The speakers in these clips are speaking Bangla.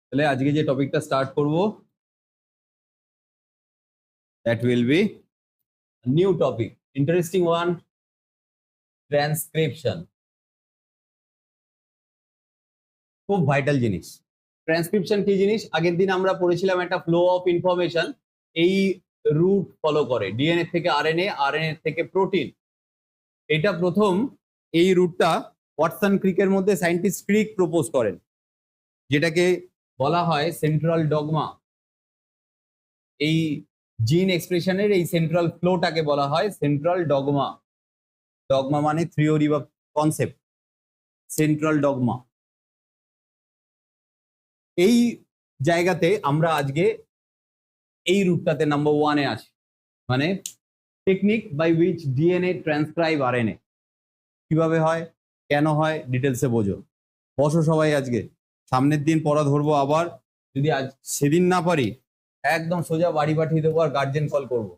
তাহলে আজকে যে টপিকটা স্টার্ট করব that will be a new topic, interesting one, transcription. খুব ভাইটাল জিনিস। ট্রান্সক্রিপশন কি জিনিস? আগের দিন আমরা পড়েছিলাম একটা ফ্লো অফ ইনফরমেশন এই রুট ফলো করে, ডিএনএ থেকে আরএনএ, আরএনএ থেকে প্রোটিন। এটা প্রথম এই রুটটা ওয়াটসন ক্রিকের মধ্যে সায়েন্টিস্ট ক্রিক প্রপোজ করেন, যেটাকে বলা হয় সেন্ট্রাল ডগমা। এই জিন এক্সপ্রেশনের এই সেন্ট্রাল ফ্লোটাকে বলা হয় সেন্ট্রাল ডগমা। ডগমা মানে থিওরি বা কনসেপ্ট, সেন্ট্রাল ডগমা। এই জায়গাতে আমরা আজকে এই রুটটাতে নাম্বার 1-এ আছি, মানে technique by which DNA transcribe RNA. কিভাবে হয়, কেন হয়, ডিটেলসে বোঝো। বসো সবাই, আজকে সামনের দিন পড়া ধরবো আবার। যদি আজ সেদিন না পারি একদম সোজা বাড়ি পাঠিয়ে দেবো আর গার্জেন কল করবো,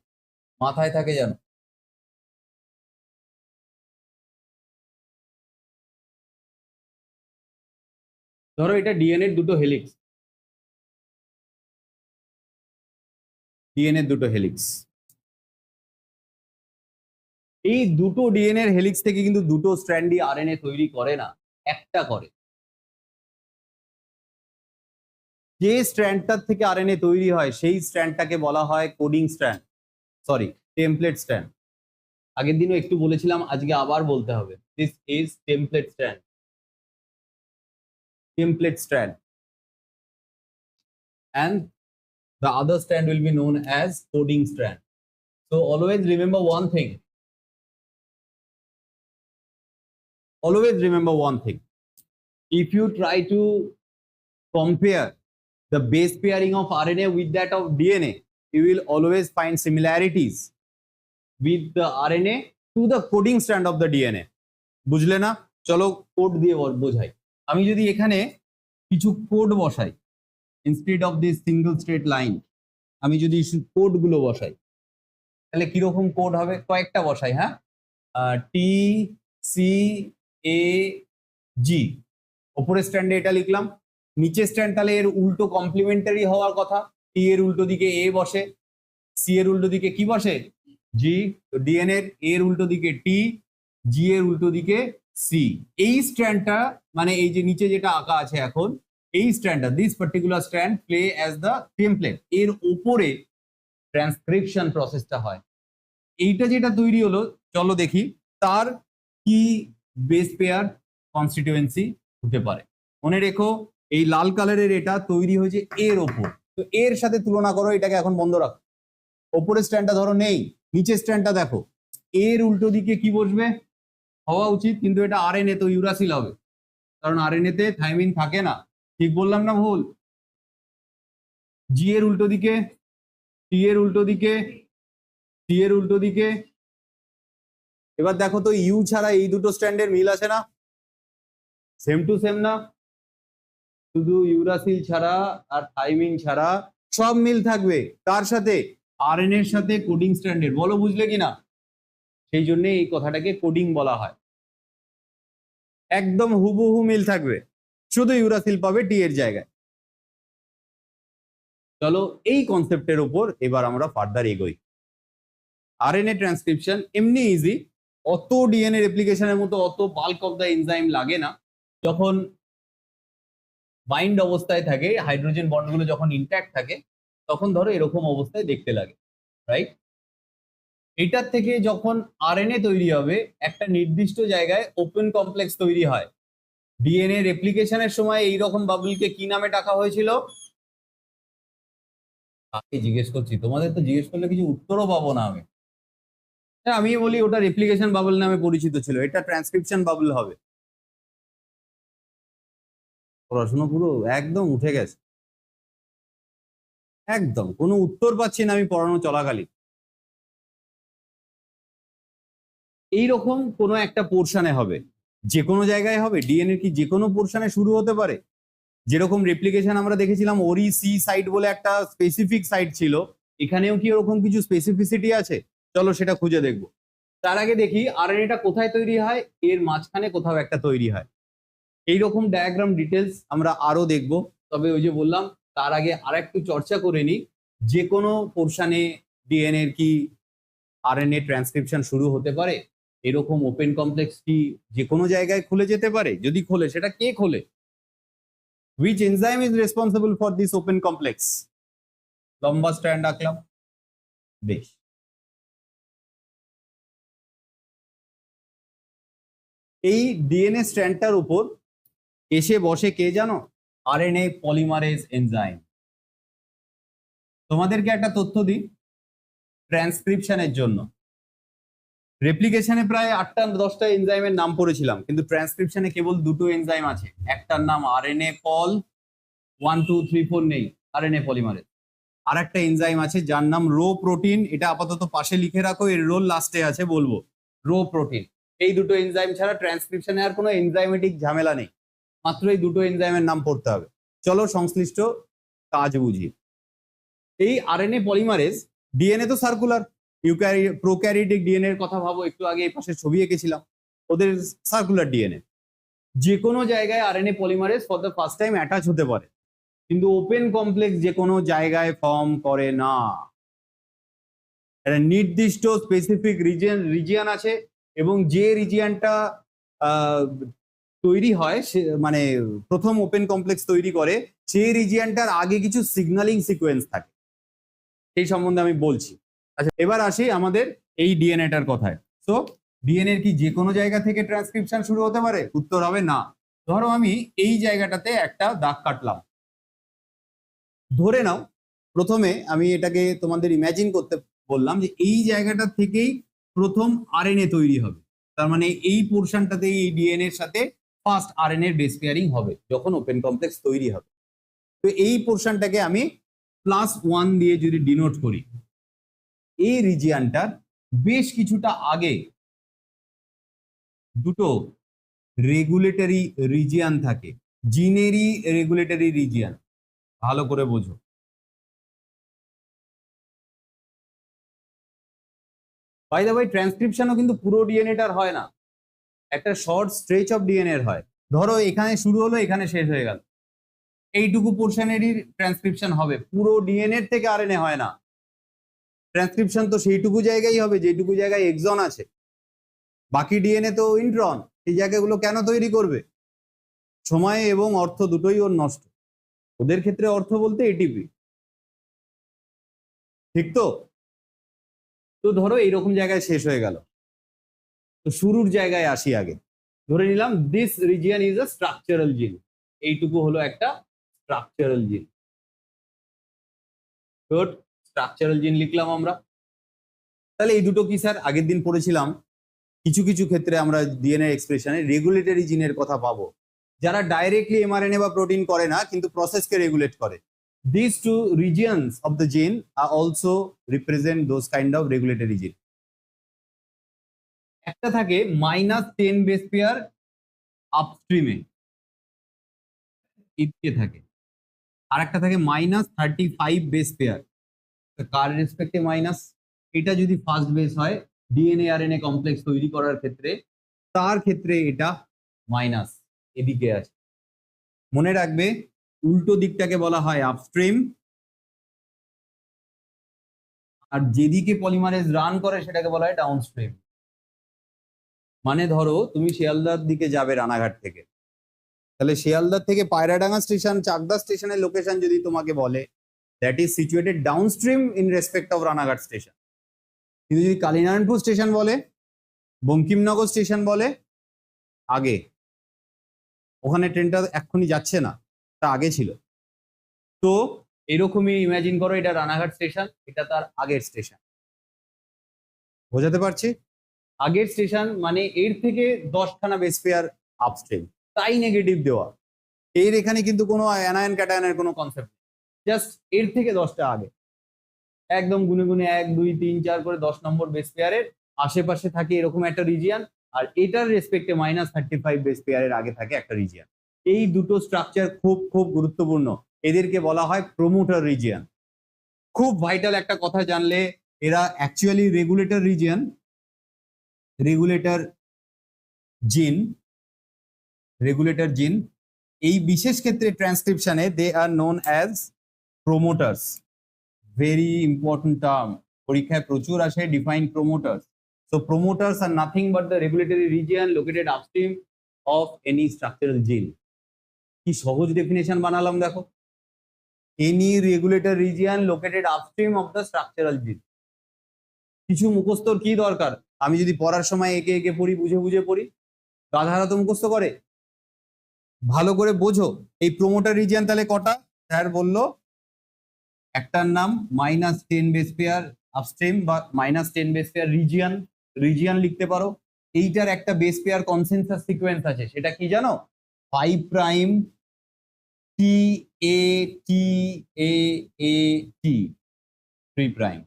মাথায় থাকে যেন। ধরো এটা ডিএনএ দুটো হেলিক্স, ডিএনএ দুটো হেলিক্স। এই দুটো ডিএনএ এর হেলিক্স থেকে কিন্তু দুটো স্ট্র্যান্ডই আরএনএ তৈরি করে না, একটা করে। যে স্ট্র্যান্ডটার থেকে আরএনএ তৈরি হয় সেই স্ট্র্যান্ডটাকে বলা হয় coding strand, sorry template strand. আগের দিনও একটু বলেছিলাম, আজকে আবার বলতে হবে, this is template strand, template strand, and the other strand will be known as coding strand. So always remember one thing, always remember one thing, if you try to compare the base pairing of RNA with that of DNA, you will always find similarities with the RNA to the coding strand of the DNA. বুঝলে না? চলো কোড দিয়ে বোঝাই। আমি যদি এখানে কিছু কোড বসাই, instead of this single straight line, আমি যদি কোডগুলো বসাই তাহলে কিরকম কোড হবে? কয়েকটা বসাই, হ্যাঁ, টি সি এ জি, ওপরের স্ট্যান্ডে এটা লিখলাম, নিচের স্ট্যান্ড তাহলে এর উল্টো কমপ্লিমেন্টারি হওয়ার কথা। টি এর উল্টো দিকে এ বসে, সি এর উল্টো দিকে কি বসে? জি। ডিএনএ এর উল্টো দিকে টি, জি এর উল্টো দিকে সি। এই স্ট্র্যান্ডটা মানে এই যে নিচে যেটা আঁকা আছে এখন, এই স্ট্র্যান্ডটা, this particular strand play as the template. এর উপরে ট্রান্সক্রিপশন প্রসেসটা হয়। এইটা যেটা তৈরি হলো, চলো দেখি তার কি বেস পেয়ার কনস্টিটিউয়েন্সি হতে পারে। মনে রেখো এই লাল কালারের এটা তৈরি হয়েছে এর ওপর, তো এর সাথে তুলনা করো, এটাকে এখন বন্ধ রাখো। ওপরের স্ট্যান্ডটা ধরো নেই, নিচের স্ট্যান্ডটা দেখো, এর উল্টো দিকে কি বসবে? হওয়া উচিত, কিন্তু এটা আরএনএ, তো ইউরাসিল হবে, কারণ আরএনএ তে থাইমিন থাকে না। ঠিক বললাম না ভুল? জি এর উল্টো দিকে, টি এর উল্টো দিকে, সি এর উল্টো দিকে। এবার দেখো তো ইউ ছাড়া এই দুটো স্ট্যান্ডের মিল আছে না? সেম টু সেম না? শুধু ইউরাসিল ছাড়া আর থাইমিন ছাড়া সব মিল থাকবে। কার সাথে? আরএনএ এর সাথে কোডিং স্ট্র্যান্ডের। বলো বুঝলে কিনা? সেই জন্য এই কথাটাকে কোডিং বলা হয়। একদম হুবহু মিল থাকবে, শুধু ইউরাসিল পাবে টি এর জায়গায়। চলো এই কনসেপ্টের উপর এবার আমরা ফার্দার এগোই। আরএনএ ট্রান্সক্রিপশন এমনি ইজি, অত ডিএনএ রেপ্লিকেশনের মতো অত বাল্ক অফ দ্য এনজাইম লাগে না। যখন বাইন্ড অবস্থায় থাকে, হাইড্রোজেন বন্ডগুলো যখন ইনট্যাক্ট থাকে, তখন ধরো এরকম অবস্থায় দেখতে লাগে, রাইট? এটার থেকে যখন আরএনএ তৈরি হবে, একটা নির্দিষ্ট জায়গায় ওপেন কমপ্লেক্স তৈরি হয়। ডিএনএ রেপ্লিকেশনের সময় এইরকম বাবলকে কি নামে ডাকা হয়েছিল? জিজ্ঞেস করছি, তোমাদের তো জিজ্ঞেস করলে কিছু উত্তরও পাবো না আমি। আমি বলি ওটা রেপ্লিকেশন বাবল নামে পরিচিত ছিল, এটা ট্রান্সক্রিপশন বাবল হবে। পড়াশোনা পুরো একদম উঠে গেছে, একদম কোনো উত্তর পাচ্ছি না আমি পড়ানো চলাকালীন। এইরকম কোনো একটা পোর্শনে হবে, যে কোনো জায়গায় হবে। ডিএনএ কি যে কোনো পোর্শনে শুরু হতে পারে? যেরকম রেপ্লিকেশন আমরা দেখেছিলাম ওরি সি সাইট বলে একটা স্পেসিফিক সাইট ছিল, এখানেও কি ওরকম কিছু স্পেসিফিসিটি আছে? চলো সেটা খুঁজে দেখবো। তার আগে দেখি আরএনএটা কোথায় তৈরি হয়, এর মাঝখানে কোথাও একটা তৈরি হয়। এইরকম ডায়াগ্রাম ডিটেলস আমরা আরো দেখবো। তবে ওই যে বললাম তার আগে আর একটু চর্চা করে নিই, যে কোনো পোর্শনে ডিএনএ এর কি আরএনএ ট্রান্সক্রিপশন শুরু হতে পারে? এরকম ওপেন কমপ্লেক্স কি যে কোনো জায়গায় খুলে যেতে পারে? যদি খোলে সেটা কে খোলে? Which enzyme is responsible for this open complex? লম্বা স্ট্র্যান্ড আঁকলাম, বেশ। এই ডিএনএ স্ট্র্যান্ডটার উপর এসে বসে কে জানো? RNA polymerase enzyme. তোমাদেরকে একটা তথ্য দিই, ট্রান্সক্রিপশনের জন্য রেপ্লিকেশনে প্রায় 8টা-10টা এনজাইমের নাম পড়েছিলাম, কিন্তু ট্রান্সক্রিপশনে কেবল 2টো এনজাইম আছে। একটার নাম আরএনএ পল 1 2 3 4 নেই, আরএনএ পলিমারেজ। আর একটা এনজাইম আছে যার নাম রো প্রোটিন, এটা আপাতত পাশে লিখে রাখো, এর রোল লাস্টে আছে বলবো। রো প্রোটিন, এই দুটো এনজাইম ছাড়া ট্রান্সক্রিপশনে আর কোনো এনজাইমেটিক ঝামেলা নেই, মাত্র এই দুটো এনজাইমের নাম পড়তে হবে। চলো সংশ্লিষ্ট কাজ বুঝি। এই আরএনএ পলিমারেজ, ডিএনএ তো সার্কুলার, প্রোক্যারিওটিক ডিএনএ এর কথা ভাবো, একটু আগে এই পাশে ছবি এঁকেছিলাম, ওদের সার্কুলার ডিএনএ। যে কোনো জায়গায় RNA polymerase for the first time attach হতে পারে, কিন্তু ওপেন কমপ্লেক্স যে কোনো জায়গায় ফর্ম করে না। একটা নির্দিষ্ট স্পেসিফিক রিজিয়ন আছে, এবং যে রিজিয়নটা তৈরি হয় সে মানে প্রথম ওপেন কমপ্লেক্স তৈরি করে, সেই রিজিয়নটার আগে কিছু সিগন্যালিং সিকোয়েন্স থাকে, সেই সম্বন্ধে আমি বলছি। আচ্ছা, এবার আসি আমাদের এই ডিএনএটার কথায়। সো ডিএনএ কি যে কোনো জায়গা থেকে ট্রান্সক্রিপশন শুরু হতে পারে? উত্তর হবে না। ধরো আমি এই জায়গাটাতে একটা দাগ কাটলাম, ধরে নাও প্রথমে আমি এটাকে তোমাদের ইমাজিন করতে বললাম যে এই জায়গাটা থেকেই প্রথম আরএনএ তৈরি হবে, তার মানে এই পোর্শনটাতে এই ডিএনএ এর সাথে ফার্স্ট আরএনএ এর বেস পেয়ারিং হবে যখন ওপেন কমপ্লেক্স তৈরি হবে। তো এই পোর্শনটাকে আমি +1 দিয়ে যদি ডিনোট করি, এই রিজিয়নটার বেশ কিছুটা আগে দুটো রেগুলেটরি রিজিয়ন থাকে, জিনেরই রেগুলেটরি রিজিয়ন, ভালো করে বোঝো। বাই দ্য ওয়ে, ট্রান্সক্রিপশনও কিন্তু পুরো ডিএনএটার হয় না, একটা শর্ট স্ট্রেচ অফ ডিএনএ এর হয়। ধরো এখানে শুরু হলো, এখানে শেষ হয়ে গেল, এইটুকু পোর্শনেরই ট্রান্সক্রিপশন হবে, পুরো ডিএনএ থেকে আরএনএ হয় না। ট্রান্সক্রিপশন তো সেইটুকু জায়গায় হবে যেটুকু জায়গায় এক্সন আছে, বাকি ডিএনএ তো ইন্ট্রন, এই জায়গাগুলো কেন তৈরি করবে? সময় এবং অর্থ দুটোই ওর নষ্ট, ওদের ক্ষেত্রে অর্থ বলতে এটিপি, ঠিক তো? তো ধরো এইরকম জায়গায় শেষ হয়ে গেল, তো শুরুর জায়গায় আসি আগে। ধরে নিলাম this region is a structural জিন, এইটুকু হলো একটা স্ট্রাকচারাল জিন। গুড, স্ট্রাকচারাল জিন লিখলাম আমরা। তাহলে এই দুটো কি স্যার আগের দিন পড়েছিলাম, কিছু কিছু ক্ষেত্রে আমরা ডিএনএ এক্সপ্রেশনে রেগুলেটরি জিনের কথা পাবো, যারা ডাইরেক্টলি এমআরএনএ বা প্রোটিন করে না কিন্তু প্রসেসকে রেগুলেট করে। These two regions of the gene are also represent those kind of regulatory gene. একটা থাকে -10 বেস পেয়ার আপস্ট্রিমে, এদিকে থাকে, আর একটা থাকে -35 বেস পেয়ার, কার রেসপেক্টে মাইনাস? এটা যদি ফার্স্ট বেস হয় ডিএনএ আরএনএ কমপ্লেক্স তৈরি করার ক্ষেত্রে, তার ক্ষেত্রে এটা মাইনাস এদিকে আছে। মনে রাখবে, উল্টো দিকটাকে বলা হয় আপস্ট্রিম, আর যেদিকে পলিমারেজ রান করে সেটাকে বলা হয় ডাউনস্ট্রিম। মানে ধরো তুমি শিয়ালদার দিকে যাবে রানাঘাট থেকে, তাহলে শিয়ালদার থেকে পায়রাডাঙ্গা স্টেশন, চাকদা স্টেশনের লোকেশন যদি তোমাকে বলে, that is situated downstream in respect of Ranaghat station. কিন্তু যদি কালীনারায়ণপুর স্টেশন বলে, বঙ্কিমনগর স্টেশন বলে, আগে, ওখানে ট্রেনটা এক্ষুনি যাচ্ছে না, তা আগে ছিল। তো এরকমই ইমাজিন করো, এটা রানাঘাট স্টেশন, এটা তার আগের স্টেশন। বোঝাতে পারছি? আগের স্টেশন মানে এর থেকে 10খানা বেস পেয়ার আপস্ট্রিম, তাই নেগেটিভ দেওয়া। এর এখানে কিন্তু কোনো অ্যানায়ন ক্যাটায়নের কোনো কনসেপ্ট নেই, জাস্ট এর থেকে 10টা আগে, একদম গুনে গুনে 1 2 3 4 করে 10 নম্বর বেস পেয়ারের আশেপাশে থাকে এরকম একটা রিজিয়ন, আর এটার রেসপেক্টে -35 বেস পেয়ারের আগে থাকে একটা রিজিয়ন। এই দুটো স্ট্রাকচার খুব খুব গুরুত্বপূর্ণ, এদেরকে বলা হয় প্রোমোটার রিজিয়ন। খুব ভাইটাল একটা কথা জানলে, এরা অ্যাকচুয়ালি রেগুলেটর রিজিয়ন, রেগুলেটর জিন এই বিশেষ ক্ষেত্রে ট্রান্সক্রিপশনে they are known as promoters. Very important term, পরীক্ষায় প্রচুর আসে define promoters. So promoters are nothing but the regulatory region located upstream of any structural gene. কি সহজ ডেফিনেশন বানালাম দেখো, any regulator region located upstream of the structural gene. কিছু মুখস্থর কি দরকার, আমি যদি পড়ার সময় একে একে পড়ি, বুঝে বুঝে পড়ি, গাধারা তো মুখস্থ করে। ভালো করে বোঝো এই প্রোমোটার রিজিয়ন তাহলে কটা, স্যার বললো একটার নাম -10 বেস পেয়ার আপস্ট্রিম বা -10 বেস পেয়ার রিজিয়ন, রিজিয়ন লিখতে পারো। এইটার একটা বেস পেয়ার কনসেনসাস সিকোয়েন্স আছে, সেটা কি জানো, 5 প্রাইম টি এ টি এ এ টি 3 প্রাইম,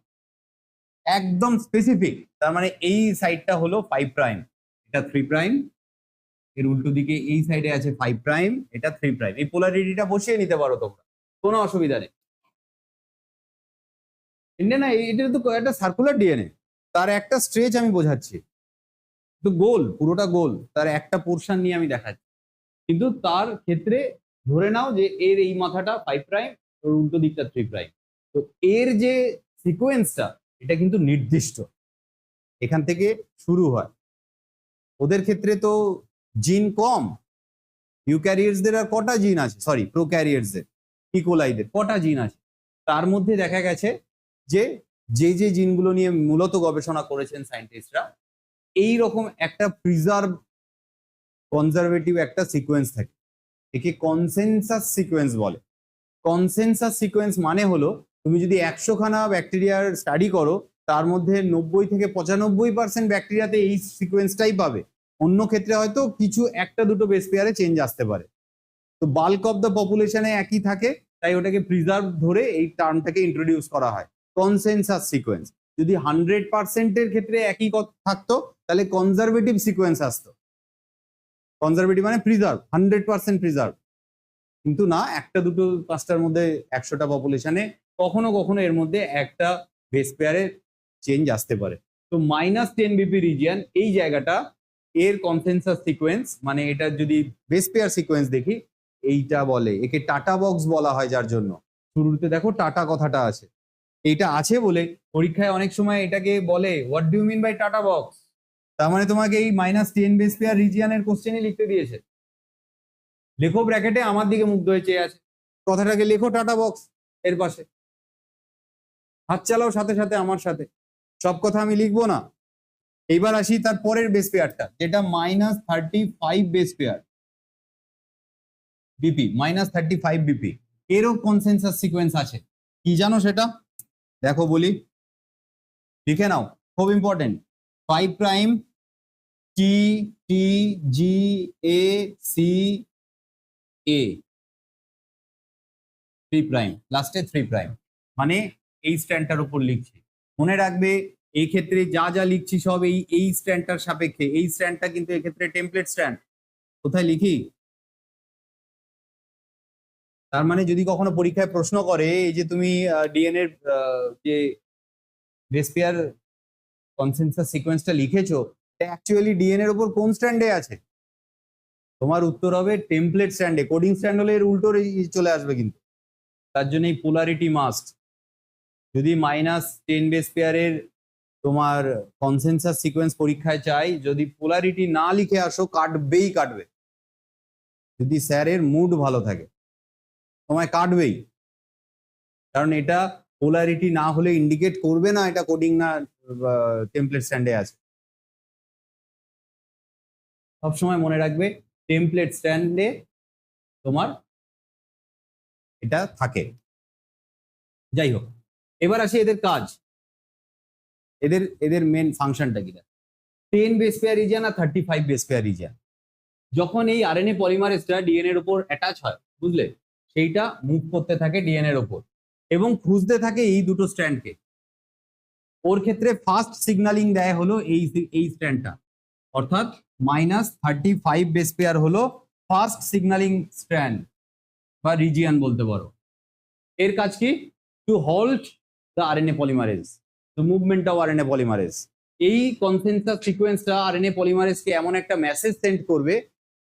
একদম স্পেসিফিক। তার মানে এই সাইডটা হলো 5 প্রাইম, এটা 3 প্রাইম, এর উল্টো দিকে এই সাইডে আছে 5 প্রাইম, এটা 3 প্রাইম। এই পোলারিটিটা বসিয়ে নিতে পারো তোমরা, কোনো অসুবিধা নেই। না এটা তো একটা সার্কুলার ডিএনএ, তার একটা স্ট্রেচ আমি বোঝাচ্ছি, তো গোল, পুরোটা গোল, তার একটা পোর্শন নিয়ে আমি দেখাচ্ছি। কিন্তু তার ক্ষেত্রে ধরে নাও যে এর এই মাথাটা 5 প্রাইম, ওর উল্টো দিকটা 3 প্রাইম। তো এর যে সিকোয়েন্সটা এটা কিন্তু নির্দিষ্ট, এখান থেকে শুরু হয়। ওদের ক্ষেত্রে তো জিন কম, ইউক্যারিয়ার্সদের আর কটা জিন আছে, সরি প্রোক্যারিয়ার্সদের, ইকোলাইদের কটা জিন আছে, তার মধ্যে দেখা গেছে যে যে জিনগুলো নিয়ে মূলত গবেষণা করেছেন সায়েন্টিস্টরা, এই রকম একটা প্রিজার্ভ কনজারভেটিভ একটা সিকোয়েন্স থাকে, একে কনসেনসাস সিকোয়েন্স বলে। কনসেনসাস সিকোয়েন্স মানে হলো তুমি যদি 100 খানা ব্যাকটেরিয়ার স্টাডি করো, তার মধ্যে 90 থেকে 95% ব্যাকটেরিয়াতে এই সিকোয়েন্সটাই পাবে। অন্য ক্ষেত্রে হয়তো কিছু একটা দুটো বেস পেয়ারে চেঞ্জ আসতে পারে, তো বাল্ক অফ দ্য পপুলেশনে একই থাকে, তাই ওটাকে প্রিজার্ভ ধরে এই টার্মটাকে ইন্ট্রোডিউস করা হয় কনসেনসাস সিকোয়েন্স। যদি 100%-এর ক্ষেত্রে একই থাকতো তাহলে কনজারভেটিভ সিকোয়েন্স আসতো। কনজারভেটিভ মানে প্রিজার্ভ, 100% প্রিজার্ভ। কিন্তু না, একটা দুটো পাঁচটার মধ্যে 100টা পপুলেশনে কখনো কখনো এর মধ্যে একটা বেস পেয়ারে চেঞ্জ আসতে পারে। তো -10 বিপি রিজিয়ন এই জায়গাটা এর কনসেনসাস সিকোয়েন্স, মানে এটা যদি বেস পেয়ার সিকোয়েন্স দেখি, এইটা বলে, একে টাটা বক্স বলা হয়, যার জন্য শুরুতে দেখো টাটা কথাটা আছে। এইটা আছে বলে পরীক্ষায় অনেক সময় এটাকে বলে what do you mean by TATA box, তার মানে তোমাকে এই -10 বেস পেয়ার রিজিয়নের কোশ্চেনই লিখতে দিয়েছে। লেখো ব্র্যাকেটে, আমার দিকে মুগ্ধ হয়ে চেয়ে আছে, কথাটাকে লেখো টাটা বক্স এর পাশে, হাত চালাও সাথে সাথে আমার সাথে, সব কথা আমি লিখবো না। এইবার আসি তার পরের বেস পেয়ারটা, যেটা -35 বেস পেয়ার বিপি, -35 বিপি, এরও কনসেনসাস সিকোয়েন্স আছে। কি জানো সেটা, দেখো বলি, লিখে নাও, খুব important. 5 prime T T G A C A 3 prime, লাস্টে 3 প্রাইম, মানে এই স্ট্যান্ডটার উপর লিখছি। মনে রাখবে এই ক্ষেত্রে যা যা লিখছি সব এই স্ট্যান্ডটার সাপেক্ষে। এই স্ট্যান্ডটা কিন্তু এক্ষেত্রে টেমপ্লেট স্ট্যান্ড। কোথায় লিখি, তার মানে যদি কখনো পরীক্ষায় প্রশ্ন করে এই যে তুমি ডিএনএ যে বেস পেয়ার কনসেনসাস সিকোয়েন্সটা লিখেছো, এটা অ্যাকচুয়ালি ডিএনএ এর উপর কোন স্ট্যান্ডে আছে, তোমার উত্তর হবে টেমপ্লেট স্ট্যান্ডে। কোডিং স্ট্যান্ড হলে এর উল্টো চলে আসবে কিন্তু, তার জন্য এই পোলারিটি মাস্ট। যদি -10 বেস পেয়ারের তোমার কনসেনসাস সিকোয়েন্স পরীক্ষায় চাই, যদি পোলারিটি না লিখে আসো কাটবেই কাটবে। যদি স্যারের মুড ভালো থাকে তোমায় কাটবেই, কারণ এটা পোলারিটি না হলে ইন্ডিকেট করবে না এটা কোডিং না টেমপ্লেট স্ট্যান্ডে আছে। সবসময় মনে রাখবে টেমপ্লেট স্ট্যান্ডে তোমার এটা থাকে। যাই হোক, এবার আসি এদের কাজ, এদের মেন ফাংশনটা কি, 10 বেস পেয়ার রিজিয়ন আর 35 বেস পেয়ার রিজিয়ন। যখন এই আরএনএ পলিমারেজটা ডিএনএ এর উপর অ্যাটাচ হয়, বুঝলে, সেইটা মুভ করতে থাকে ডিএনএ এর উপর এবং খুঁজতে থাকে এই দুটো স্ট্র্যান্ডকে। ওর ক্ষেত্রে ফার্স্ট সিগন্যালিং দেয় হলো এই স্ট্র্যান্ডটা, অর্থাৎ -35 বেস পেয়ার হলো ফার্স্ট সিগন্যালিং স্ট্র্যান্ড বা রিজিয়ন বলতে পারো। এর কাজ কি, two halt the RNA polymerase, the movement of RNA polymerase. এই কনসেনসাস সিকোয়েন্সটা আরএনএ পলিমারেজকে এমন একটা মেসেজ সেন্ড করবে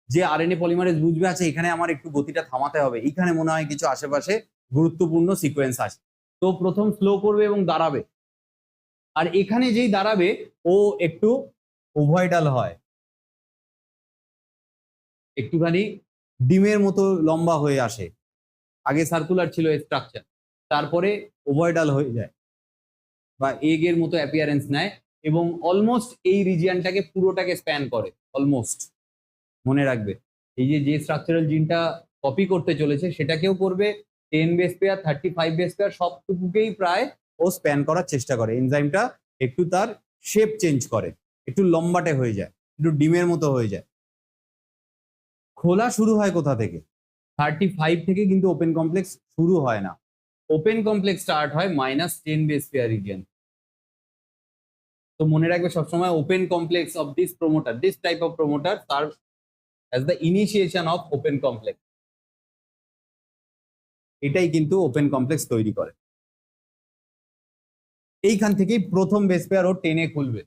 যে আরএনএ পলিমারেজ বুঝবে আছে এখানে আমার একটু গতিটা থামাতে হবে, এখানে মনে হয় কিছু আশেপাশে গুরুত্বপূর্ণ সিকোয়েন্স আছে, তো প্রথম স্লো করবে এবং দাঁড়াবে। আর এখানে যেই দাঁড়াবে ও একটু ওভাইডাল হয়, একটুখানি ডিমের মতো লম্বা হয়ে আসে। আগে সার্কুলার ছিল এই স্ট্রাকচার, তারপরে ওভাইডাল হয়ে যায় বা এগের মতো অ্যাপিয়ারেন্স নেয় এবং অলমোস্ট এই রিজিয়নটাকে পুরোটাকে স্প্যান করে। অলমোস্ট মনে রাখবে, এই যে স্ট্রাকচারাল জিনটা কপি করতে চলেছে সেটাকেও করবে, 10 বেস পেয়ার 35 বেস পেয়ার সবটুকুকেই প্রায় ও স্প্যান করার চেষ্টা করে। এনজাইমটা একটু তার শেপ চেঞ্জ করে, একটু লম্বাটে হয়ে যায়, একটু ডিমের মতো হয়ে যায়। খোলা শুরু হয় কোথা থেকে? 35 থেকে কিন্তু ওপেন কমপ্লেক্স শুরু হয় না, ওপেন কমপ্লেক্স স্টার্ট হয় -10 বেস পেয়ার রিজিয়ন। তো মনে রাখবে সবসময় open complex of this promoter, this type of promoter serve as the initiation of open complex। এটাই কিন্তু ওপেন কমপ্লেক্স তৈরি করে। এইখান থেকেই প্রথম বেস পেয়ার ও টেনে খুলবে।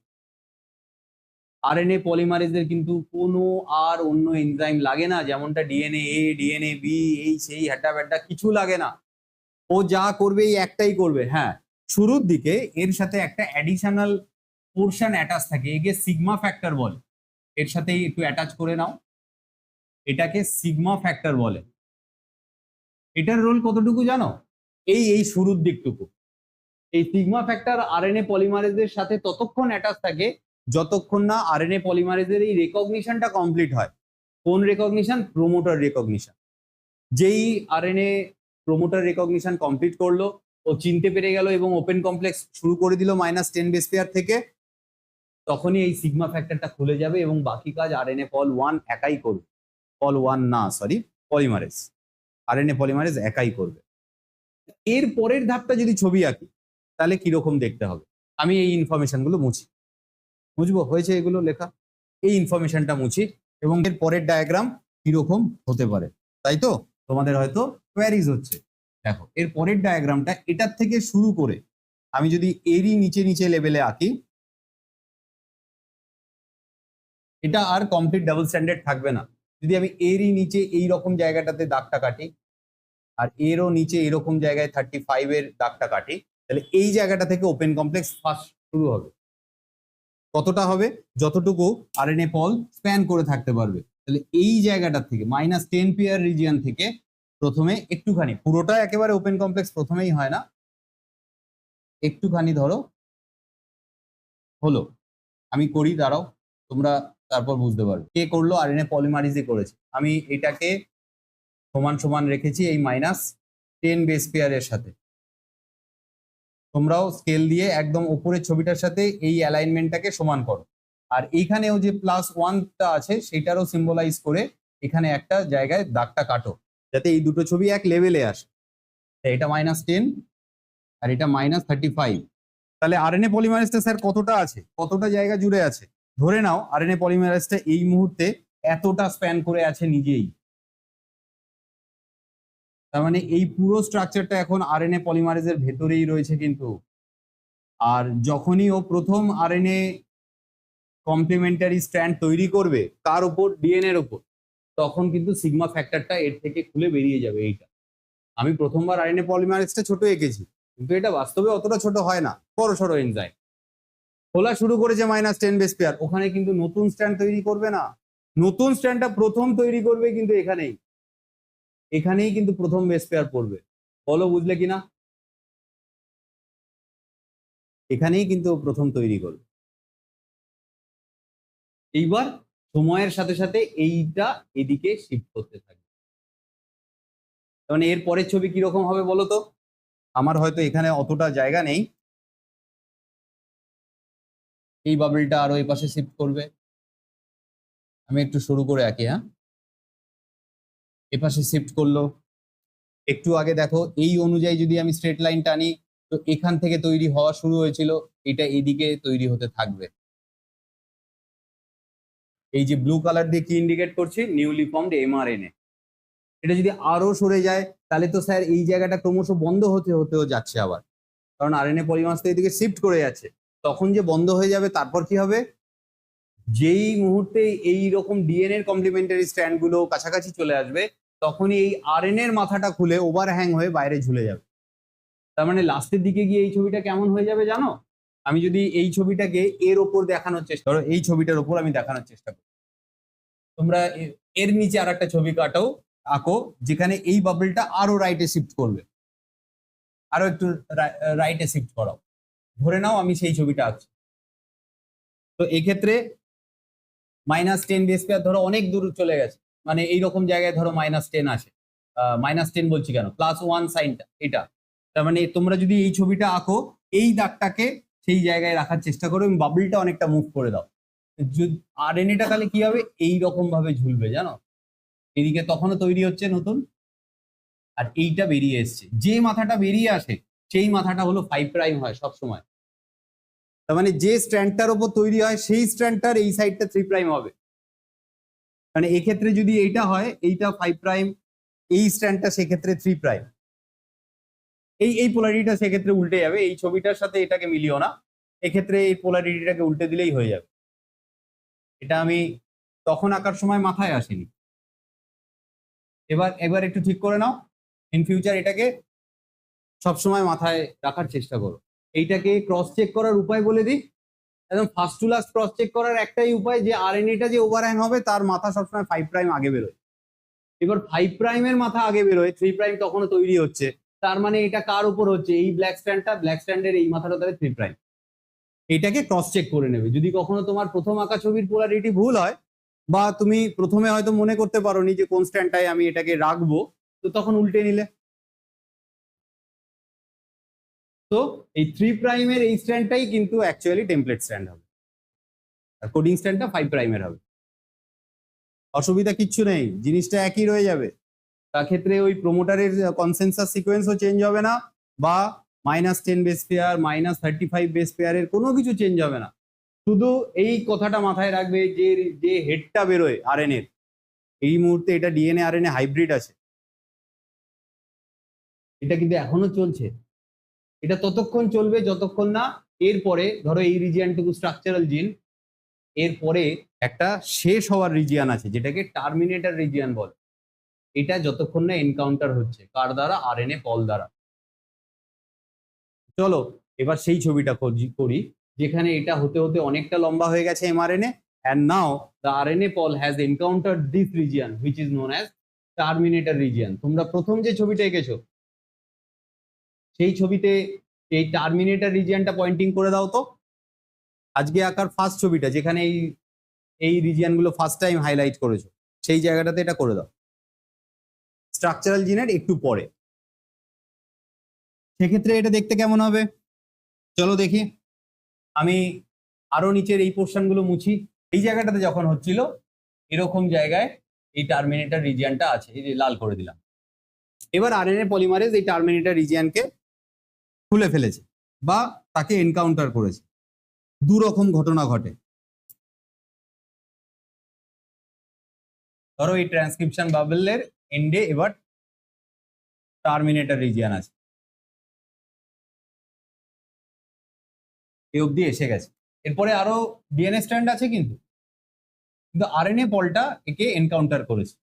আরএনএ পলিমারেজের কিন্তু কোনো আর অন্য এনজাইম লাগে না, যেমনটা ডিএনএ এ, ডিএনএ বি, এই সেই হ্যাটা ব্যাটা কিছু লাগে না। ও যা করবে এই একটাই করবে। হ্যাঁ, শুরুর দিকে এর সাথে একটা অ্যাডিশনাল পোর্শন অ্যাটাচ থাকে, একে সিগমা ফ্যাক্টর বলে। এর সাথেই একটু অ্যাটাচ করে নাও, এটাকে সিগমা ফ্যাক্টর বলে। এটার রোল কতটুকু জানো? এই শুরুর দিকটুকু। এই সিগমা ফ্যাক্টর আরএনএ পলিমারেজের সাথে ততক্ষণ অ্যাটাচ থাকে যতক্ষণ না আরএনএ পলিমারেজের এই রেকগনিশনটা কমপ্লিট হয়। কোন রেকগনিশন? Promoter recognition. যেই আরএনএ প্রোমোটার রেকগনিশন কমপ্লিট করলো, ও চিনতে পেরে গেল এবং ওপেন কমপ্লেক্স শুরু করে দিল -10 বেস পেয়ার থেকে, তখনই এই সিগমা ফ্যাক্টরটা খুলে যাবে এবং বাকি কাজ আরএনএ পল 1 একাই করবে। পল 1 না, সরি, পলিমারেজ, আরএনএ পলিমারেজ একাই করবে। এর পরের ধাপটা যদি ছবি আঁকি তাহলে কিরকম দেখতে হবে? আমি এই ইনফরমেশনগুলো মুছবো, হয়েছে এগুলো লেখা, এই ইনফরমেশনটা মুছি এবং এর পরের ডায়াগ্রাম কিরকম হতে পারে, তাই তো তোমাদের হয়তো কোয়ারিজ হচ্ছে। দেখো এর পরের ডায়াগ্রামটা এটার থেকে শুরু করে আমি যদি এরই নিচে নিচে লেভেলে আঁকি, এটা আর কমপ্লিট ডাবল স্ট্যান্ডার্ড থাকবে না। যদি আমি এরই নিচে এই রকম জায়গাটাতে দাগটা কাটি আর এরও নিচে এরকম জায়গায় 35 এর দাগটা কাটি, তাহলে এই জায়গাটা থেকে ওপেন কমপ্লেক্স ফার্স্ট শুরু হবে। কতটা হবে? যতটুকু আরএনএ পল স্প্যান করে থাকতে পারবে। তাহলে এই জায়গাটা থেকে -10 পেয়ার রিজিয়ন থেকে প্রথমে একটুখানি, পুরোটা একেবারে ওপেন কমপ্লেক্স প্রথমেই হয় না, একটুখানি ধরো হলো। আমি করি, দাঁড়াও, তোমরা তারপর বুঝতে পারবে। কে করলো? আরএনএ পলিমারেজই করেছে। আমি এটাকে সমান সমান রেখেছি এই -10 বেস পেয়ারের সাথে। তোমরাও স্কেল দিয়ে একদম উপরের ছবিটার সাথে এই অ্যালাইনমেন্টটাকে সমান করো। আর এইখানেও যে +1টা আছে সেটারও সিম্বলাইজ করে এখানে একটা জায়গায় দাগটা কাটো, যাতে এই দুটো ছবি এক লেভেলে আসে। এটা -10 আর এটা -35। তাহলে আরএনএ পলিমারেজটা স্যার কতটা আছে, কতটা জায়গা জুড়ে আছে? ধরে নাও আরএনএ পলিমারেজটা এই মুহূর্তে এতটা স্প্যান করে আছে নিজেই। তার মানে এই পুরো স্ট্রাকচারটা এখন আরএনএ পলিমারেজের ভেতরেই রয়েছে কিন্তু। আর যখনই ও প্রথম আরএনএ কমপ্লিমেন্টারি স্ট্র্যান্ড তৈরি করবে কার উপর? ডিএনএ এর উপর, তখন কিন্তু সিগমা ফ্যাক্টরটা এর থেকে খুলে বেরিয়ে যাবে। এইটা আমি প্রথমবার আরএনএ পলিমারেজটা ছোট এঁকেছি, কিন্তু এটা বাস্তবে অতটা ছোট হয় না, বড় সড়ো এনজাইম। খোলা শুরু করেছে -10 বেস পেয়ার, ওখানে কিন্তু নতুন স্ট্র্যান্ড তৈরি করবে না, নতুন স্ট্র্যান্ডটা প্রথম তৈরি করবে কিন্তু এখানেই কিন্তু প্রথম বেস পেয়ার পড়বে। বলো বুঝলে কিনা? এখানেই কিন্তু প্রথম তৈরি করবে। এইবার সময়ের সাথে সাথে এইটা এদিকে শিফট করতে থাকবে। মানে এর পরের ছবি কিরকম হবে বলো তো? আমার হয়তো এখানে অতটা জায়গা নেই, এই বাবলটা আরো এই পাশে শিফট করবে। আমি একটু শুরু করে আঁকি। হ্যাঁ, এপাশে শিফট করলো। একটু আগে দেখো এই অনুযায়ী যদি আমি স্ট্রেট লাইন টানি, তো এখান থেকে তৈরি হওয়া শুরু হয়েছিল, এটা এদিকে তৈরি হতে থাকবে। এই যে ব্লু কালার দিয়ে কি ইন্ডিকেট করছি? Newly formed mRNA. এটা যদি আরো সরে যায় তাহলে তো স্যার এই জায়গাটা ক্রমশ বন্ধ হতেও যাচ্ছে আবার, কারণ আরএনএ পলিমারেজ তো এদিকে শিফট করে যাচ্ছে। তখন যে বন্ধ হয়ে যাবে তারপর কি হবে? যেই মুহূর্তে এই রকম ডিএনএ এর কমপ্লিমেন্টারি স্ট্র্যান্ড গুলো কাছাকাছি চলে আসবে, তখনই এই আরএনএ এর মাথাটা খুলে ওভারহ্যাং হয়ে বাইরে ঝুলে যাবে। তার মানে লাস্টের দিকে গিয়ে এই ছবিটা কেমন হয়ে যাবে জানো? আমি যদি এই ছবিটাকে এর ওপর দেখানোর চেষ্টা করো, এই ছবিটার ওপর আমি দেখানোর চেষ্টা করি, তোমরা এর নিচে আর একটা ছবি কাটাও, আঁকো, যেখানে এই বাবলটা আরো রাইটে শিফট করবে, আরো একটু রাইটে শিফট করাও। ধরে নাও আমি সেই ছবিটা আঁকছি। তো এই ক্ষেত্রে -10 বেস পেয়ার ধরো অনেক দূর চলে গেছে, মানে এইরকম জায়গায় ধরো -10 আসে, -10 বলছি কেন, +1 সাইনটা এটা। তার মানে তোমরা যদি এই ছবিটা আঁকো, এই দাগটাকে সেই জায়গায় রাখার চেষ্টা করো এবং বাবলটা অনেকটা মুভ করে দাও। আরএনএটা তাহলে কি হবে, এইরকম ভাবে ঝুলবে জানো, এদিকে তখনও তৈরি হচ্ছে নতুন, আর এইটা বেরিয়ে এসছে। যে মাথাটা বেরিয়ে আসে সেই মাথাটা হলো 5 প্রাইম হয় সবসময়। তার মানে যে স্ট্র্যান্ডটার ওপর তৈরি হয় সেই স্ট্র্যান্ডটার এই সাইডটা 3 প্রাইম হবে। মানে এক্ষেত্রে যদি এইটা হয়, এইটা 5 প্রাইম, এই স্ট্র্যান্ডটা সেক্ষেত্রে 3 প্রাইম। এই পোলারিটিটা সেক্ষেত্রে উল্টে যাবে, এই ছবিটার সাথে এটাকে মিলিও না, এক্ষেত্রে এই পোলারিটিটাকে উল্টে দিলেই হয়ে যাবে। এটা আমি তখন আঁকার সময় মাথায় আসেনি। এবার একটু ঠিক করে নাও, ইন ফিউচার এটাকে সবসময় মাথায় রাখার চেষ্টা করো। এইটাকে ক্রস চেক করার উপায় বলে দিই, একদম first to last cross check করার একটাই উপায়, যে আরএনএটা যে ওভারহ্যাং হবে তার মাথা সবসময় 5 প্রাইম আগে বেরোয়। এবার 5 প্রাইমের মাথা আগে বেরোয়, 3 প্রাইম তখনও তৈরি হচ্ছে, তার মানে এটা কার উপর হচ্ছে, এই ব্ল্যাক স্ট্যান্ডের এই মাথাটা তাহলে 3 প্রাইম। এটাকে ক্রস চেক করে নেবে। যদি কখনো তোমার প্রথম আঁকা ছবির পোলারিটি ভুল হয়, বা তুমি প্রথমে হয়তো মনে করতে পারোনি যে কোন স্ট্যান্ডটায় আমি এটাকে রাখবো, তো তখন উল্টে নিলে। তো এই 3 প্রাইমের এই স্ট্যান্ডটাই কিন্তু অ্যাকচুয়ালি টেমপ্লেট স্ট্যান্ড হবে, আর কোডিং স্ট্যান্ডটা 5 প্রাইমের হবে। অসুবিধা কিচ্ছু নেই, জিনিসটা একই রয়ে যাবে। তার ক্ষেত্রে ওই প্রোমোটারের কনসেনসাস সিকোয়েন্সও চেঞ্জ হবে না, বা -10 বেস পেয়ার, -35 বেস পেয়ারের কোনো কিছু চেঞ্জ হবে না। শুধু এই কথাটা মাথায় রাখবে যে যে হেডটা বেরোয় আরএনএর, এই মুহূর্তে এটা ডিএনএ আরএনএ হাইব্রিড আছে, এটা কিন্তু এখনো চলছে। এটা ততক্ষণ চলবে যতক্ষণ না এরপরে ধরো এই রিজিয়ানটুকু স্ট্রাকচারাল জিন, এরপরে একটা শেষ হওয়ার রিজিয়ান আছে যেটাকে টার্মিনেটর রিজিয়ান বলে। এটা যতক্ষণ না এনকাউন্টার হচ্ছে, কার দ্বারা, আরএনএ পল দ্বারা। চলো এবার সেই ছবিটা করি, যেখানে এটা হতে হতে অনেকটা লম্বা হয়ে গেছে mRNA, and now the RNA pol has encountered this region which is known as terminator region। তোমরা প্রথম যে ছবিটা এঁকেছো সেই ছবিতে এই টার্মিনেটর রিজিয়নটা পয়েন্টিং করে দাও তো। আজকে আঁকার ফার্স্ট ছবিটা যেখানে এই রিজিয়ন গুলো ফার্স্ট টাইম হাইলাইট করেছো, সেই জায়গাটাতে এটা করে দাও, স্ট্রাকচারাল জিনের একটু পরে। সেক্ষেত্রে এটা দেখতে কেমন হবে চলো দেখি। আমি আরো নিচের এই পোর্শন গুলো মুছি। এই জায়গাটাতে যখন হচ্ছিল এরকম জায়গায় এই টার্মিনেটর রিজিয়নটা আছে, এই যে লাল করে দিলাম। এবার আরএনএ পলিমারেজ এই টার্মিনেটর রিজিয়নকে খুলে ফেলেছে বা তাকে এনকাউন্টার করেছে। দু রকম ঘটনা ঘটে। ধরো এই ট্রান্সক্রিপশন বাবলের এন্ডে এবার টার্মিনেটর রিজিয়ন আছে, এই অবধি এসে গেছে। এরপরে আরো ডিএনএ স্ট্র্যান্ড আছে, কিন্তু আরএনএ পলটা একে এনকাউন্টার করেছে।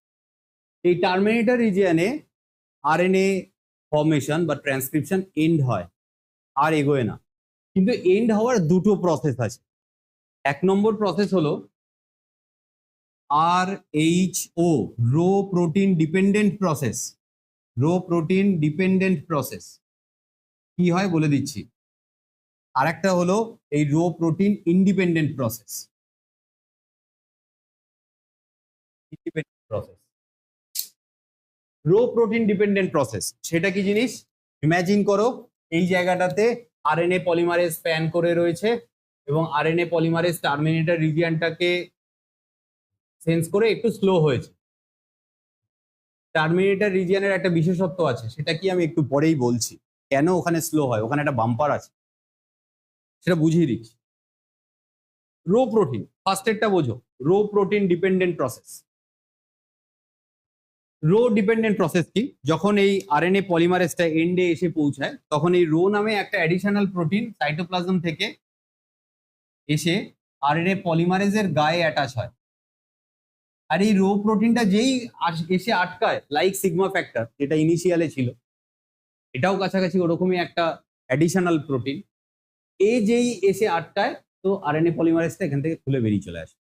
এই টার্মিনেটর রিজিয়নে আরএনএ ফর্মেশন বা ট্রান্সক্রিপশন এন্ড হয়, আর এগোয় না। কিন্তু এন্ড হওয়ার দুটো প্রসেস আছে। এক নম্বর প্রসেস হলো RHO, rho protein dependent process. Rho protein dependent process কি হয় বলে দিচ্ছি। আর একটা হলো এই rho protein independent process. Independent process, rho protein dependent process সেটা কি জিনিস? ইমাজিন করো এই জায়গাটাতে আরএনএ পলিমারেজ স্প্যান করে রয়েছে এবং আরএনএ পলিমারেজ টার্মিনেটর রিজিয়নটাকে সেন্স করে একটু স্লো হয়েছে। টার্মিনেটর রিজিয়নের একটা বিশেষত্ব আছে, সেটা কি আমি একটু পরেই বলছি। কেন ওখানে স্লো হয়, ওখানে একটা বাম্পার আছে, সেটা বুঝিয়ে দিচ্ছি। রো প্রোটিন, ফার্স্টেরটা বোঝো, rho protein dependent process. Rho dependent process কি? যখন এই আরএনএ পলিমারেজটা এন্ডে এসে পৌঁছায়, তখন এই রো নামে একটা অ্যাডিশনাল প্রোটিন সাইটোপ্লাজম থেকে এসে আরএনএ পলিমারেজের গায়ে অ্যাটাচ হয়। আর এই রো প্রোটিনটা যেই এসে আটকায়, লাইক সিগমা ফ্যাক্টর যেটা ইনিশিয়ালে ছিল, এটাও কাছাকাছি ওরকমই একটা অ্যাডিশনাল প্রোটিন, যেই এসে আটকায়, তো আরএনএ পলিমারেজটা এখান থেকে খুলে বেরিয়ে চলে আসে।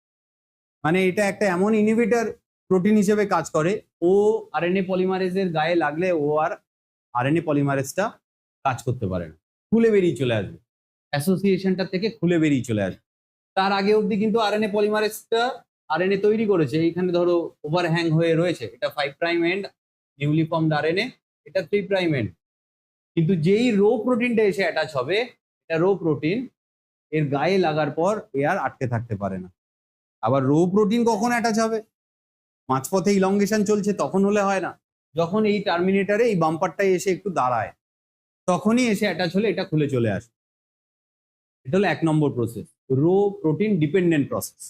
মানে এটা একটা এমন ইনহিবিটর প্রোটিন হিসেবে কাজ করে, ও আরএনএ পলিমারেজের গায়ে লাগলে ও আর আরএনএ পলিমারেজটা কাজ করতে পারে না, খুলে বেরিয়ে চলে আসবে, অ্যাসোসিয়েশনটা থেকে খুলে বেরিয়ে চলে আসবে। তার আগে অবধি কিন্তু আরএনএ পলিমারেজটা আরএনএ তৈরি করেছে, এইখানে ধরো ওভারহ্যাং হয়ে রয়েছে, এটা 5 prime and newly formed RNA, এটা 3 প্রাইম এন্ড। কিন্তু যেই রো প্রোটিনটা এসে অ্যাটাচ হবে, এটা রো প্রোটিন, এর গায়ে লাগার পর এ আর আটকে থাকতে পারে না। আবার রো প্রোটিন কখন অ্যাটাচ হবে? মাঝপথে ইলংগেশন চলছে তখন হলে হয় না, যখন এই টার্মিনেটারে এই বাম্পারটা এসে একটু দাঁড়ায়, তখনই এসে অ্যাটাচ হলে এটা খুলে চলে আসে। এটা হলো 1 নম্বর process, rho protein dependent process.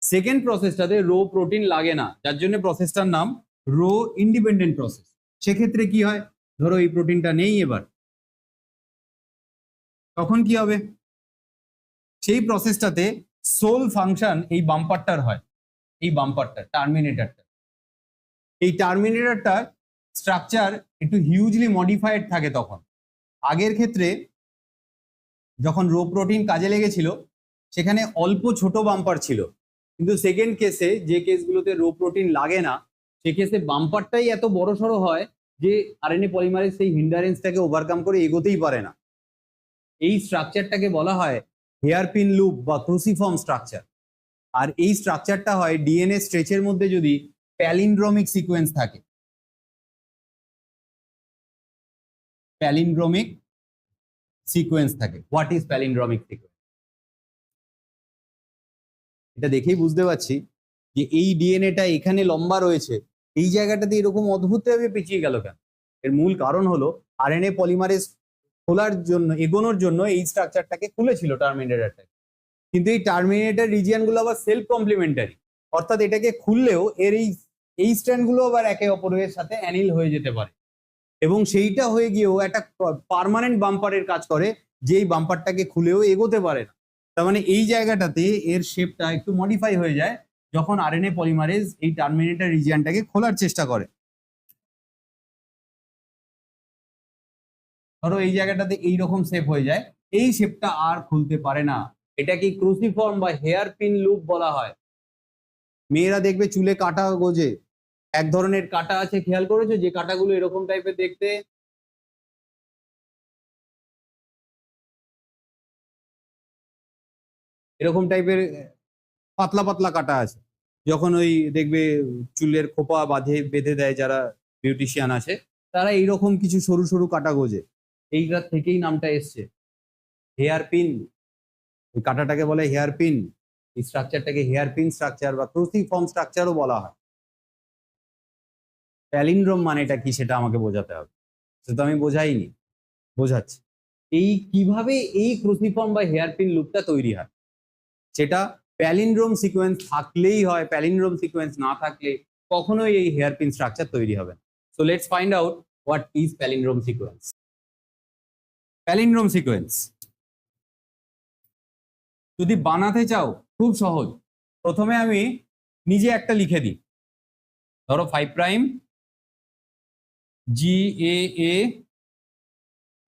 Second প্রসেসটাতে রো প্রোটিন লাগে না, যার জন্য প্রসেসটার নাম রো ইন্ডিপেন্ডেন্ট প্রসেস। সেক্ষেত্রে কি হয়, ধরো এই প্রোটিনটা নেই এবার, তখন কি হবে? সেই প্রসেসটাতে সোল ফাংশন এই বাম্পারটার হয়, এই বাম্পারটা টার্মিনেটরটা, এই টার্মিনেটরটার স্ট্রাকচার একটু হিউজলি মডিফাইড থাকে। তখন আগের ক্ষেত্রে যখন রো প্রোটিন কাজে লেগেছিল, সেখানে অল্প ছোট বাম্পার ছিল, কিন্তু সেকেন্ড কেসে, যে কেসগুলোতে রো প্রোটিন লাগে না, সে কেসে বাম্পারটাই এত বড় সড়ো হয় যে আরএনএ পলিমারেজ সেই হিন্ডারেন্সটাকে ওভারকাম করে এগোতেই পারে না। এই স্ট্রাকচারটাকে বলা হয় হেয়ারপিন লুপ বা ক্রুসিফর্ম স্ট্রাকচার। আর এই স্ট্রাকচারটা হয় ডিএনএ স্ট্রেচের মধ্যে যদি প্যালিন্ড্রোমিক সিকোয়েন্স থাকে। প্যালিন্ড্রোমিক সিকোয়েন্স থাকে। What is প্যালিন্ড্রোমিক sequence? এটা দেখেই বুঝতে পারছি যে এই ডিএনএটা এখানে লম্বা রয়েছে, এই জায়গাটাতে এরকম অদ্ভুতভাবে পেঁচিয়ে গেল কেন? এর মূল কারণ হলো আরএনএ পলিমারেজ খোলার জন্য, এগোনোর জন্য এই স্ট্রাকচারটাকে খুলেছিল টার্মিনেটরটা, কিন্তু এই টার্মিনেটর রিজিয়নগুলো আবার সেলফ কমপ্লিমেন্টারি, অর্থাৎ এটাকে খুললেও এর এই স্ট্র্যান্ডগুলো আবার একে অপরের সাথে অ্যানিল হয়ে যেতে পারে, এবং সেইটা হয়ে গিয়েও একটা পার্মানেন্ট বাম্পারের কাজ করে, যেই বাম্পারটাকে খুলেও এগোতে পারে না। তার মানে এই জায়গাটাতে এর শেপটা একটু মডিফাই হয়ে যায় যখন আরএনএ পলিমারেজ এই টার্মিনেটর রিজিয়নটাকে খোলার চেষ্টা করে। ধরো এই জায়গাটাতে এইরকম শেপ হয়ে যায়, এই শেপটা আর খুলতে পারে না, এটাকে ক্রুসিফর্ম বা হেয়ার পিন লুপ বলা হয়। মেয়েরা দেখবে চুলে কাটা গোজে, এক ধরনের কাটা আছে, খেয়াল করেছো? যে কাটাগুলো এরকম টাইপের দেখতে, এরকম টাইপের পাতলা পাতলা কাটা আছে। যখন ওই দেখবে চুলের খোপা বেঁধে দেয় যারা বিউটিশিয়ান আছে, তারা এইরকম কিছু সরু সরু কাটা গোজে, এইটার থেকেই নামটা এসছে হেয়ার পিন। ওই কাটাটাকে বলে হেয়ার পিন, এই স্ট্রাকচারটাকে হেয়ার পিন স্ট্রাকচার বা ক্রুসিফর্ম স্ট্রাকচারও বলা হয়। প্যালিন্ড্রোম মানেটা কি সেটা আমাকে বোঝাতে হবে, সেটা আমি বোঝাইনি, বোঝাচ্ছি। এই কিভাবে এই ক্রুসিফর্ম বা হেয়ার পিন লুপটা তৈরি হয়, সেটা প্যালিন্ড্রোম সিকোয়েন্স থাকলেই হয়, প্যালিন্ড্রোম সিকোয়েন্স না থাকলে কখনোই এই হেয়ার পিন স্ট্রাকচার তৈরি হবে না। So let's find out what is palindrome sequence. Palindrome sequence যদি বানাতে চাও খুব সহজ, প্রথমে আমি নিজে একটা লিখে দিই। ধরো 5 প্রাইম জি এ,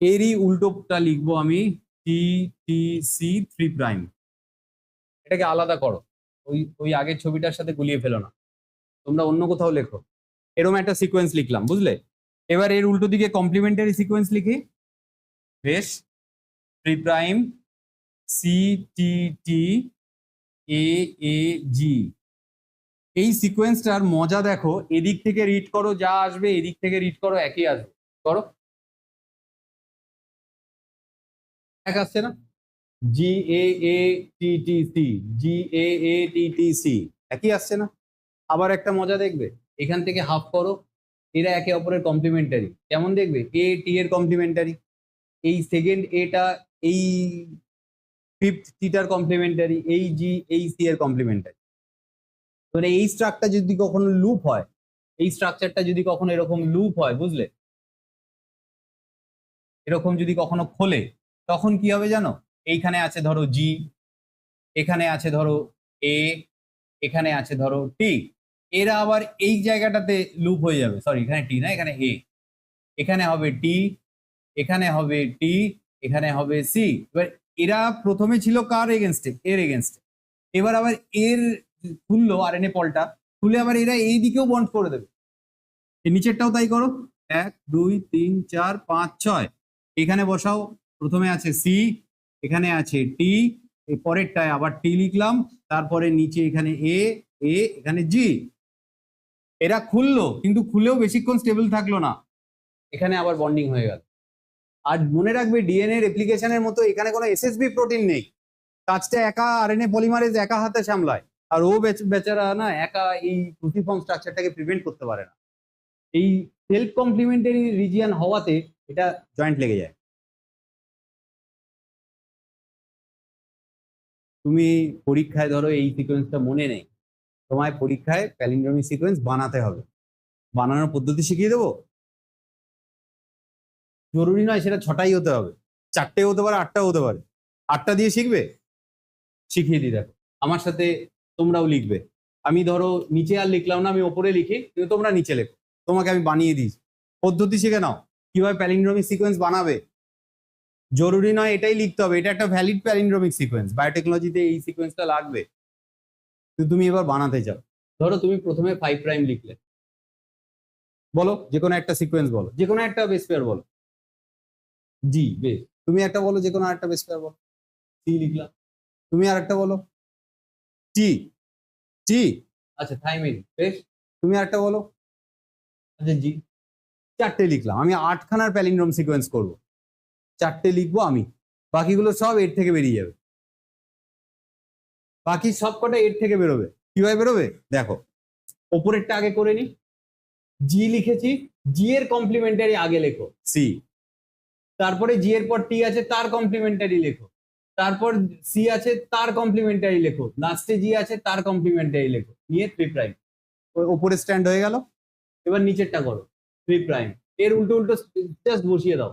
এরই উল্টোটা লিখবো আমি টি টি সি 3 প্রাইম। এটাকে আলাদা করো, ওই ওই আগের ছবিটার সাথে গুলিয়ে ফেলো না, তোমরা অন্য কোথাও লেখো। এরকম একটা সিকোয়েন্স লিখলাম, বুঝলে? এবার এর উল্টো দিকে কমপ্লিমেন্টারি সিকোয়েন্স লিখি, বেশ। 3 প্রাইম সি টি টি এ এ জি। এই সিকোয়েন্সটার মজা দেখো, এদিক থেকে রিড করো যা আসবে, এদিক থেকে রিড করো একই আসবে। করো, এক আসছে না? জি এ টি টি সি, জি এ টি টি সি, একই আসছে না? আবার একটা মজা দেখবে, এখান থেকে হাফ করো, এরা একে অপরের কমপ্লিমেন্টারি। কেমন দেখবে? এ টি এর কমপ্লিমেন্টারি, এই সেকেন্ড এটা এই ফিফথ টিটার কমপ্লিমেন্টারি, এই জি এই সি এর কমপ্লিমেন্টারি। মানে এই স্ট্রাকচারটা যদি কখনো লুপ হয়, এই স্ট্রাকচারটা যদি কখনো এরকম লুপ হয়, বুঝলে, এরকম যদি কখনো খোলে, তখন কি হবে জানো? এইখানে আছে ধরো জি, এখানে আছে ধরো এ, এখানে আছে ধরো টি, এরা আবার এই জায়গাটাতে লুপ হয়ে যাবে, সরি এখানে টি না এখানে এ, এখানে হবে টি, এখানে হবে টি, এখানে হবে সি। এবার এরা প্রথমে ছিল কার এগেনস্টে, এর এগেনস্টে, এবার আবার এর খুললো আরএনএ পলটা, খুলে আবার এরা এই দিকেও বন্ড করে দেবে। এই নিচেরটাও তাই করো, 1 2 3 4 5 6, এখানে বসাও, প্রথমে আছে সি, এখানে আছে টি, এই পরেরটায় আবার টি লিখলাম, তারপরে নিচে এখানে এ, এখানে জি। এরা খুললো কিন্তু খুলেও বেশিক্ষণ স্টেবল থাকলো না, এখানে আবার বন্ডিং হয়ে গেল। আর মনে রাখবে ডিএনএ রেপ্লিকেশনের মতো এখানে কোনো এসএসবি প্রোটিন নেই, কাজটা একা আরএনএ পলিমারেজ একা হাতে সামলায়, আর ও বেচারা না একা এই ক্রুসিফর্ম স্ট্রাকচারটাকে প্রিভেন্ট করতে পারে না। এই সেলফ কমপ্লিমেন্টারি রিজিয়ন হওয়াতে এটা জয়েন্ট লেগে যায়। তুমি পরীক্ষায় ধরো এই সিকোয়েন্সটা মনে নেই, তোমায় পরীক্ষায় প্যালিন্ড্রোমিক সিকোয়েন্স বানাতে হবে, বানানোর পদ্ধতি শিখিয়ে দেবো। জরুরি নয় সেটা 6টাই হতে হবে, 4টে হতে পারে, 8টাও হতে পারে। 8টা দিয়ে শিখবে, শিখিয়ে দিই দেখো, আমার সাথে তোমরাও লিখবে। আমি ধরো নিচে আর লিখলাম না, আমি ওপরে লিখি, কিন্তু তোমরা নিচে লেখো, তোমাকে আমি বানিয়ে দিই। পদ্ধতি শিখে নাও কিভাবে প্যালিন্ড্রোমিক সিকোয়েন্স বানাবে। জরুরি নয় এটাই লিখতে হবে, এটা একটা ভ্যালিড প্যালিন্ড্রোমিক সিকোয়েন্স, বায়োটেকনোলজিতে এই সিকোয়েন্সটা লাগবে। তুমি এবার বানাতে চাও, ধরো তুমি প্রথমে 5 প্রাইম লিখলে, বলো যে কোনো একটা সিকোয়েন্স বলো, যে কোনো একটা বেস পেয়ার বলো। জি বেশ, তুমি একটা বলো, যে কোনো একটা বেস পেয়ার বলো। সি লিখলাম, তুমি আর একটা বলো। টি, টি, আচ্ছা থাইমিন, বেশ, তুমি আর একটা বলো। আচ্ছা জি, 4টে লিখলাম। আমি 8খানার প্যালিন্ড্রোম সিকোয়েন্স করব, 4টে লিখবো আমি, বাকিগুলো সব এর থেকে বেরিয়ে যাবে, বাকি সব কটা এর থেকে বেরোবে। কিভাবে বেরোবে দেখো, ওপরেরটা আগে করে নি, জি লিখেছি, জি এর কমপ্লিমেন্টারি আগে লেখো সি, তারপরে জি এর পর টি আছে তার কমপ্লিমেন্টারি লেখো, তারপর সি আছে তার কমপ্লিমেন্টারি লেখো, লাস্টে জি আছে তার কমপ্লিমেন্টারি লেখো, নিয়ে 3 প্রাইম। ওপরে স্ট্যান্ড হয়ে গেল। এবার নিচেরটা করো 3 প্রাইম, এর উল্টো উল্টো জাস্ট বসিয়ে দাও।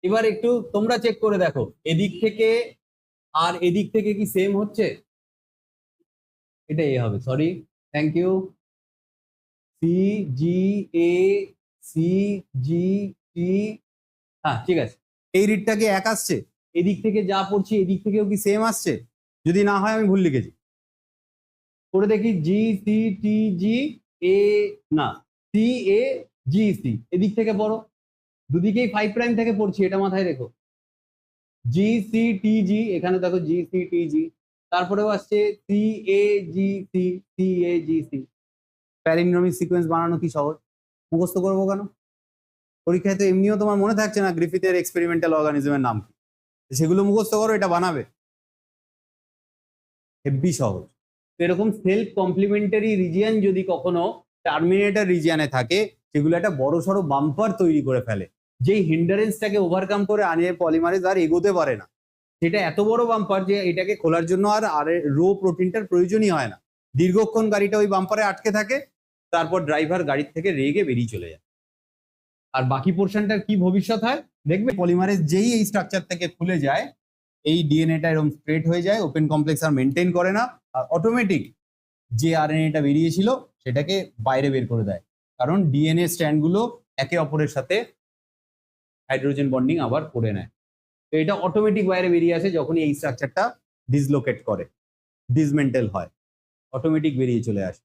এবার একটু তোমরা চেক করে দেখো এদিক থেকে আর এদিক থেকে কি সেম হচ্ছে, এটা এ হবে, sorry, thank you. C G A, C G T, হ্যাঁ ঠিক আছে। এই রিডটাকে এক আসছে, এদিক থেকে যা পড়ছি এদিক থেকেও কি সেম আসছে? যদি না হয় আমি ভুল লিখেছি, করে দেখি। জি সি টি জি এ, না সি এ জি সি, এদিক থেকে পড়ো, দুদিকেই 5 প্রাইম থেকে পড়ছি, এটা মাথায় রেখো। জি সি টি জি, এখানে দেখো জি সি টি জি, তারপরেও আসছে সি এ জি সি, সি এ জি সি। প্যালিন্ড্রোমিক সিকোয়েন্স বানানো কি সহজ? মুখস্থ করবো কেন? পরীক্ষায় তো এমনিও তোমার মনে থাকছে না গ্রিফিথের এক্সপেরিমেন্টাল অর্গানিজমের নাম কি, সেগুলো মুখস্থ করো, এটা বানাবে, হেব্বি সহজ। এরকম সেলফ কমপ্লিমেন্টারি রিজিয়ন যদি কখনো টার্মিনেটর রিজিয়নে থাকে, সেগুলো একটা বড় সড়ো বাম্পার তৈরি করে ফেলে, যেই হিন্ডারেন্সটাকে ওভারকাম করে আরএনএ পলিমারেজ আর এগোতে পারে না। সেটা এত বড় বাম্পার যে এটাকে খোলার জন্য আর রো প্রোটিনটার প্রয়োজনই হয় না, দীর্ঘক্ষণ গাড়িটা ওই বাম্পারে আটকে থাকে, তারপর ড্রাইভার গাড়ির থেকে রেগে বেরিয়ে চলে যায়। আর বাকি পোর্শনটার কি ভবিষ্যৎ হয় দেখবে, পলিমারেজ যেই এই স্ট্রাকচার থেকে খুলে যায়, এই ডিএনএটা এরকম স্ট্রেট হয়ে যায়, ওপেন কমপ্লেক্স আর মেনটেন করে না, আর অটোমেটিক যে আরএনএটা বেরিয়েছিল সেটাকে বাইরে বের করে দেয়, কারণ ডিএনএ স্ট্র্যান্ডগুলো একে অপরের সাথে হাইড্রোজেন বন্ডিং আবার করে নেয়। তো এটা অটোমেটিক বাইরে বেরিয়ে আসে যখনই এই স্ট্রাকচারটা ডিসলোকেট করে, ডিসমেন্টেল হয়, অটোমেটিক বেরিয়ে চলে আসে।